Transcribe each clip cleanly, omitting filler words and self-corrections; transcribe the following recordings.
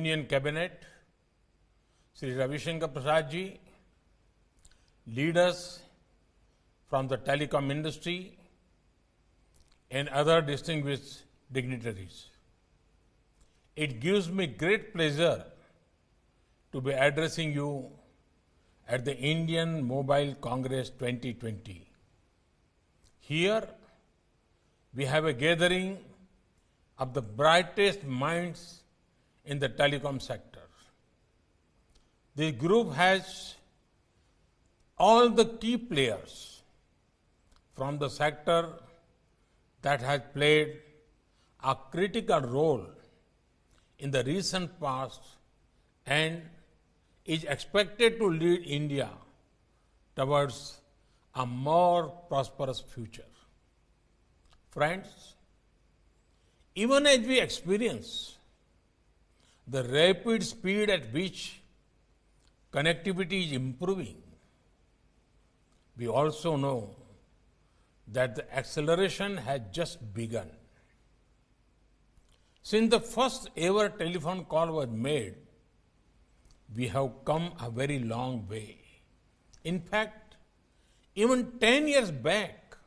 Union Cabinet, Sri Ravi Shankar Prasad ji, leaders from the telecom industry, and other distinguished dignitaries. It gives me great pleasure to be addressing you at the Indian Mobile Congress 2020. Here, we have a gathering of the brightest minds in the telecom sector. This group has all the key players from the sector that has played a critical role in the recent past and is expected to lead India towards a more prosperous future. Friends, even as we experience the rapid speed at which connectivity is improving, we also know that the acceleration has just begun. Since the first ever telephone call was made, we have come a very long way. In fact, even 10 years back,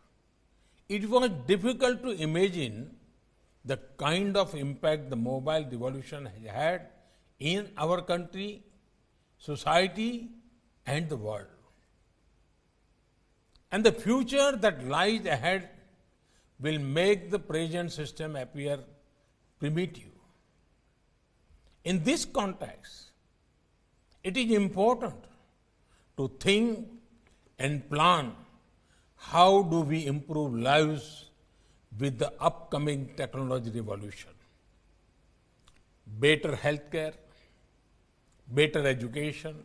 it was difficult to imagine the kind of impact the mobile revolution has had in our country, society, and the world. And the future that lies ahead will make the present system appear primitive. In this context, it is important to think and plan how do we improve lives with the upcoming technology revolution. Better healthcare, better education,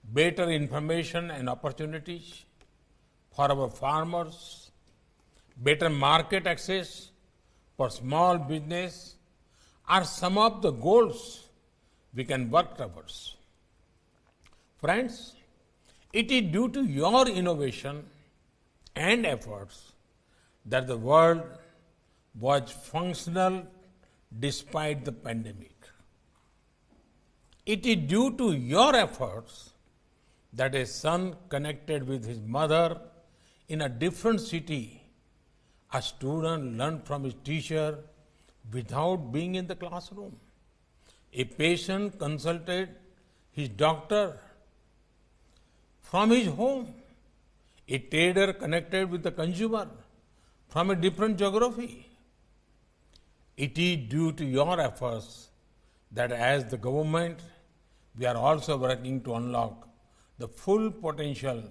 better information and opportunities for our farmers, better market access for small business are some of the goals we can work towards. Friends, it is due to your innovation and efforts that the world was functional despite the pandemic. It is due to your efforts that a son connected with his mother in a different city, a student learned from his teacher without being in the classroom. A patient consulted his doctor from his home. A trader connected with the consumer from a different geography. It is due to your efforts that as the government, we are also working to unlock the full potential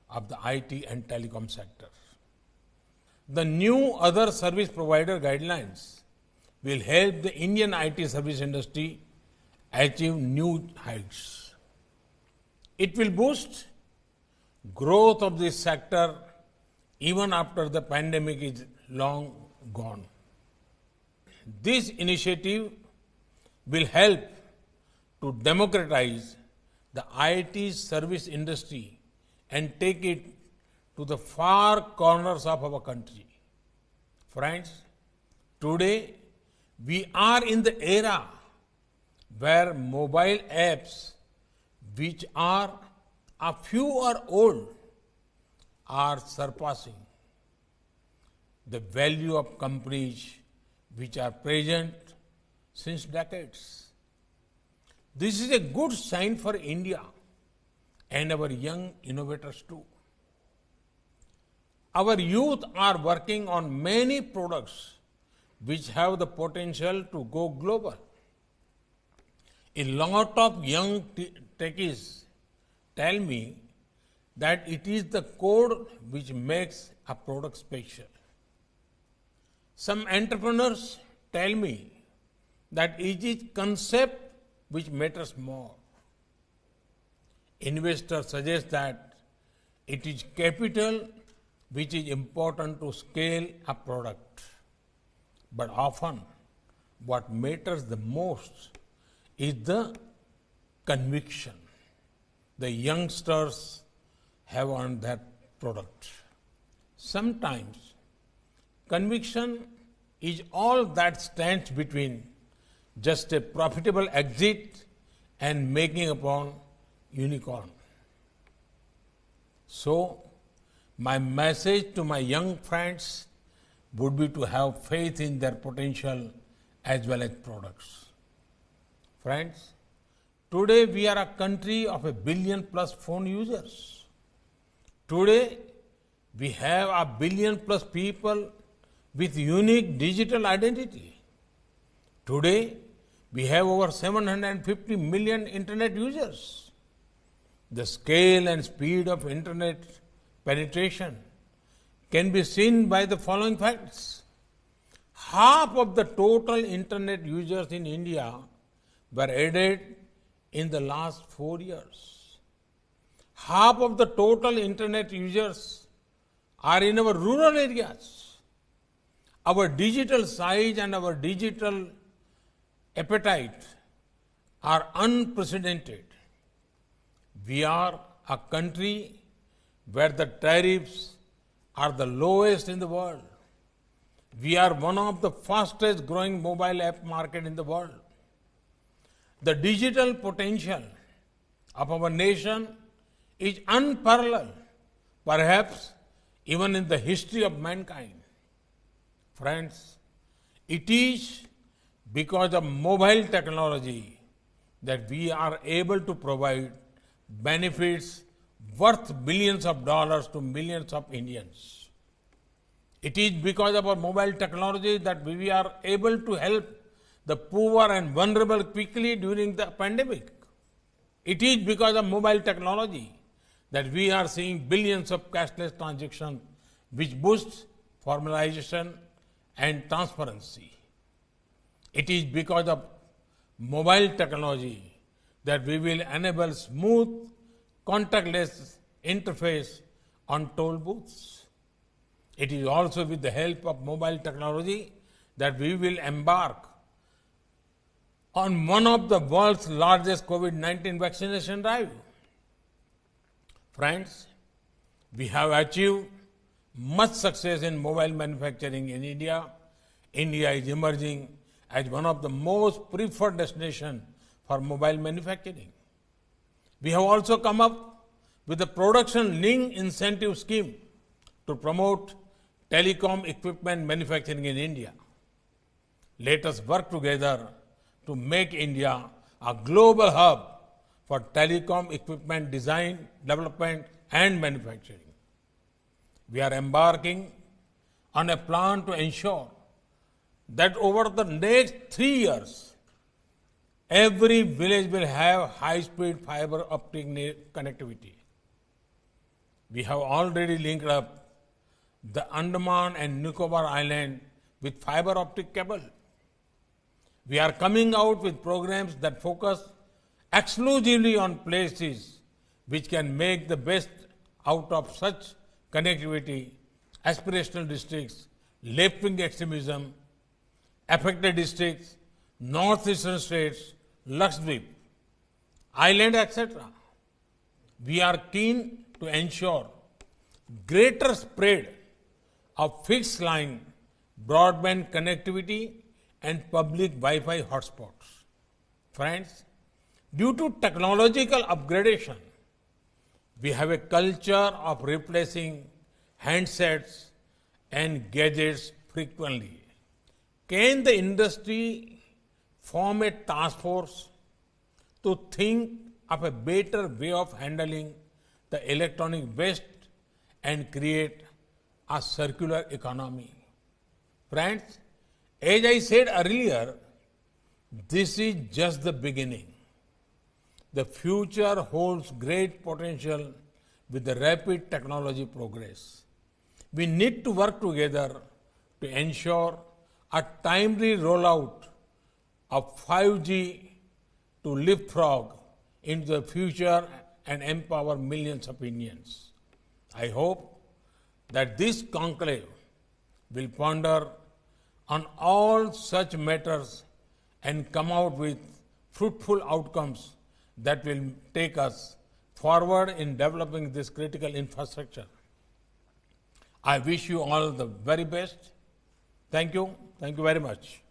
of the IT and telecom sector. The new other service provider guidelines will help the Indian IT service industry achieve new heights. It will boost growth of this sector even after the pandemic is long gone. This initiative will help to democratize the IT service industry and take it to the far corners of our country. Friends, today we are in the era where mobile apps, which are a few are old, are surpassing the value of companies which are present since decades. This is a good sign for India and our young innovators too. Our youth are working on many products which have the potential to go global. A lot of young techies tell me that it is the code which makes a product special. Some entrepreneurs tell me that it is concept which matters more. Investors suggest that it is capital which is important to scale a product. But often, what matters the most is the conviction the youngsters have on that product. Sometimes, conviction is all that stands between just a profitable exit and making upon unicorn. So, my message to my young friends would be to have faith in their potential as well as products. Friends, today we are a country of 1 billion+ phone users. Today we have 1 billion+ people with unique digital identity. Today we have over 750 million internet users. The scale and speed of internet penetration can be seen by the following facts. Half of the total internet users in India were added in the last 4 years. Half of the total internet users are in our rural areas. Our digital size and our digital appetite are unprecedented. We are a country where the tariffs are the lowest in the world. We are one of the fastest growing mobile app market in the world. The digital potential of our nation is unparalleled, perhaps even in the history of mankind. Friends, it is because of mobile technology that we are able to provide benefits worth billions of dollars to millions of Indians. It is because of our mobile technology that we are able to help the poor and vulnerable quickly during the pandemic. It is because of mobile technology that we are seeing billions of cashless transactions which boosts formalization and transparency. It is because of mobile technology that we will enable smooth, contactless interface on toll booths. It is also with the help of mobile technology that we will embark on one of the world's largest COVID-19 vaccination drive. Friends, we have achieved much success in mobile manufacturing in India. India is emerging as one of the most preferred destinations for mobile manufacturing. We have also come up with a production-linked incentive scheme to promote telecom equipment manufacturing in India. Let us work together to make India a global hub for telecom equipment design, development, and manufacturing. We are embarking on a plan to ensure that over the next 3 years, every village will have high-speed fiber optic connectivity. We have already linked up the Andaman and Nicobar Island with fiber optic cable. We are coming out with programs that focus exclusively on places which can make the best out of such connectivity: aspirational districts, left-wing extremism, affected districts, northeastern states, Lakshadweep, island, etc. We are keen to ensure greater spread of fixed line broadband connectivity and public Wi-Fi hotspots. Friends, due to technological upgradation, we have a culture of replacing handsets and gadgets frequently. Can the industry form a task force to think of a better way of handling the electronic waste and create a circular economy? Friends, as I said earlier, this is just the beginning. The future holds great potential with the rapid technology progress. We need to work together to ensure a timely rollout of 5G to leapfrog into the future and empower millions of Indians. I hope that this conclave will ponder on all such matters and come out with fruitful outcomes that will take us forward in developing this critical infrastructure. I wish you all the very best. Thank you. Thank you very much.